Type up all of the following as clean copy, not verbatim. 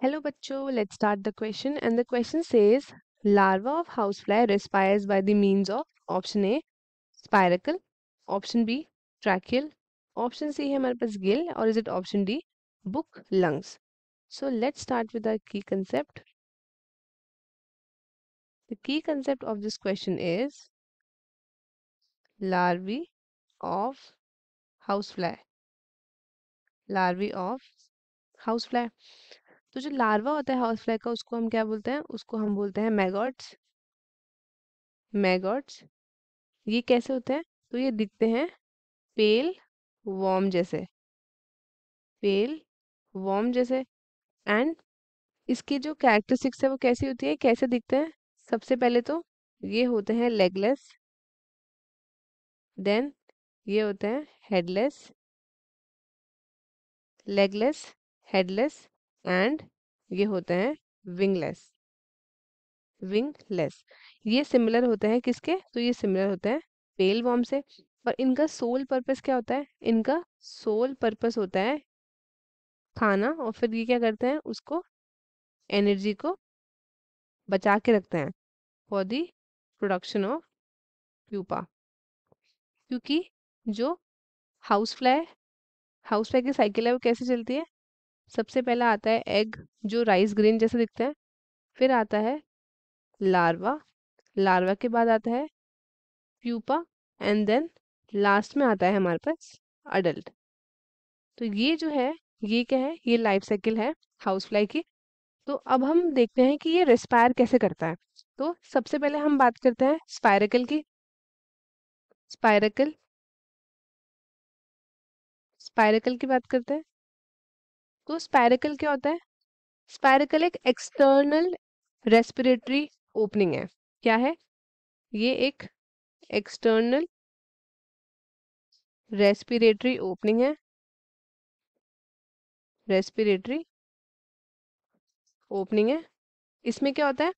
Hello bachcho, let's start the question and the question says larva of housefly respires by the means of option A spiracle, option B tracheal, option C है हमारे पास gill or is it option D book lungs. So let's start with the key concept. The key concept of this question is larvae of housefly. Larvae of housefly. तो जो larva होता है housefly का उसको हम क्या बोलते हैं? उसको हम बोलते हैं मैगॉट्स. मैगॉट्स ये कैसे होते हैं? तो ये दिखते हैं पेल वॉर्म जैसे. पेल वॉर्म जैसे. एंड इसकी जो कैरेक्टरिस्टिक्स है वो कैसी होती है, कैसे दिखते हैं? सबसे पहले तो ये होते हैं लेगलेस. देन ये होते हैं हेडलेस. लेगलेस, हेडलेस एंड ये होते हैं विंगलेस. विंगलेस ये सिमिलर होते हैं किसके? तो ये सिमिलर होते हैं पेल वॉर्म से. और इनका सोल पर्पस क्या होता है? इनका सोल पर्पस होता है खाना. और फिर ये क्या करते हैं? उसको एनर्जी को बचा के रखते हैं for the production of pupa. क्योंकि जो हाउस फ्लाई की साइकिल है वो कैसे चलती है? सबसे पहला आता है एग जो राइस ग्रेन जैसे दिखता है. फिर आता है लार्वा. लार्वा के बाद आता है प्यूपा. एंड देन लास्ट में आता है हमारे पास अडल्ट. तो ये जो है ये क्या है? ये लाइफ साइकिल है हाउस फ्लाई की. तो अब हम देखते हैं कि ये रेस्पायर कैसे करता है. तो सबसे पहले हम बात करते हैं स्पायरेकल की. स्पायरेकल स्पायरेकल की बात करते हैं. तो स्पायरेकल क्या होता है? स्पायरेकल एक एक्सटर्नल रेस्पिरेटरी ओपनिंग है. क्या है ये? एक एक्सटर्नल रेस्पिरेटरी ओपनिंग है. रेस्पिरेटरी ओपनिंग है. इसमें क्या होता है?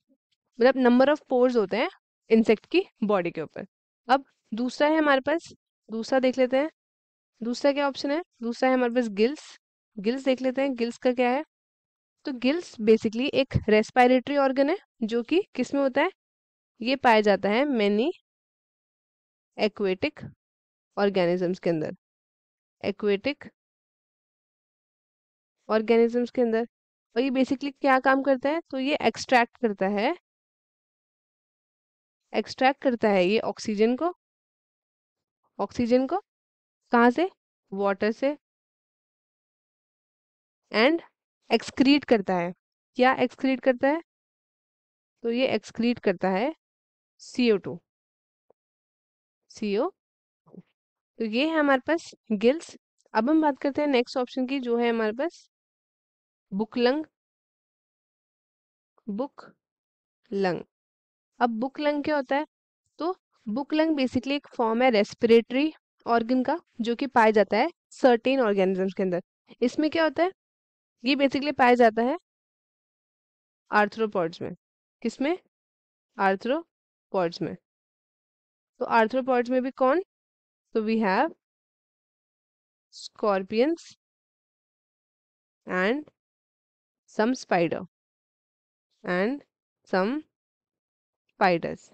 मतलब नंबर ऑफ पोर्स होते हैं इंसेक्ट की बॉडी के ऊपर. अब दूसरा है हमारे पास. दूसरा देख लेते हैं. दूसरा क्या ऑप्शन है? दूसरा है हमारे पास गिल्स. गिल्स देख लेते हैं गिल्स का क्या है. तो गिल्स बेसिकली एक रेस्पिरेटरी ऑर्गन है जो कि किस में होता है? ये पाया जाता है मैनी एक्वेटिक ऑर्गेनिजम्स के अंदर. एक्वेटिक ऑर्गेनिजम्स के अंदर. और ये बेसिकली क्या काम करता है? तो ये एक्सट्रैक्ट करता है ये ऑक्सीजन को कहाँ से? वाटर से. एंड एक्सक्रीट करता है. क्या एक्सक्रीट करता है? तो ये एक्सक्रीट करता है CO2. CO. तो ये है हमारे पास गिल्स. अब हम बात करते हैं नेक्स्ट ऑप्शन की जो है हमारे पास बुकलंग. Book lung. अब बुक लंग क्या होता है? तो बुक लंग बेसिकली एक फॉर्म है रेस्पिरेटरी ऑर्गन का जो कि पाया जाता है सर्टेन ऑर्गेनिजम्स के अंदर. इसमें क्या होता है? ये बेसिकली पाया जाता है आर्थ्रोपॉड्स में. किसमें? आर्थ्रोपॉड्स में. तो आर्थ्रोपॉड्स में भी कौन? तो we have scorpions and some spider and some spiders.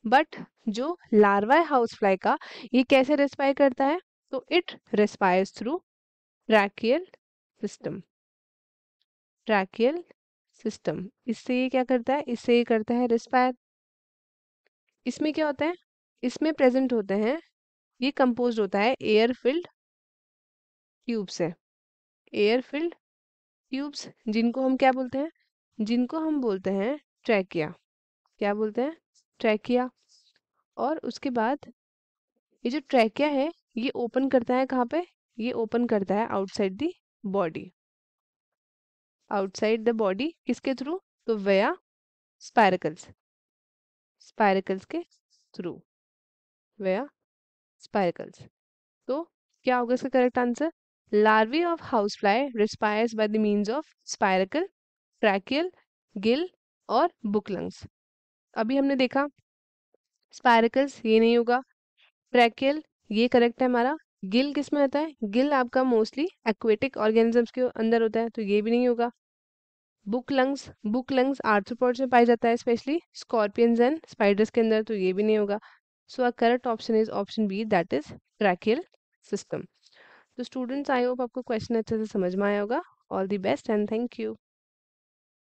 But जो लार्वा है हाउस फ्लाई का ये कैसे रेस्पायर करता है? तो it respires through tracheal system. Tracheal system. इससे ये क्या करता है? इससे ये करता है रेस्पायर. इसमें क्या होता है? इसमें प्रेजेंट होते हैं. ये कंपोज होता है एयर फिल्ड ट्यूब से. एयर फिल्ड ट्यूब्स जिनको हम क्या बोलते हैं? जिनको हम बोलते हैं ट्रैकिया. क्या बोलते हैं? ट्रैकिया. और उसके बाद ये जो ट्रैकिया है ये ओपन करता है कहाँ पे? ये ओपन करता है outside the body. Outside the body किसके थ्रू? तो वया स्पाइरकल्स. स्पाइरकल्स के थ्रू. वया स्पाइरकल्स. तो क्या होगा इसका correct answer? Larvae of house fly respires by the means of spiracle, tracheal, gill और बुक लंग्स. अभी हमने देखा स्पाइरकल्स ये नहीं होगा. ट्रैकियल ये करेक्ट है हमारा. गिल किस में आता है? गिल आपका मोस्टली एक्वेटिक ऑर्गेनिजम्स के अंदर होता है, तो ये भी नहीं होगा। बुक लंग्स आर्थ्रोपॉड्स में पाया जाता है, स्पेशली स्कॉर्पियंस एंड स्पाइडर्स के अंदर, तो ये भी नहीं होगा। So a correct option is option B, that is tracheal system. तो स्टूडेंट्स, आई होप आपको क्वेश्चन अच्छे से समझ में आया होगा। All the best and thank you.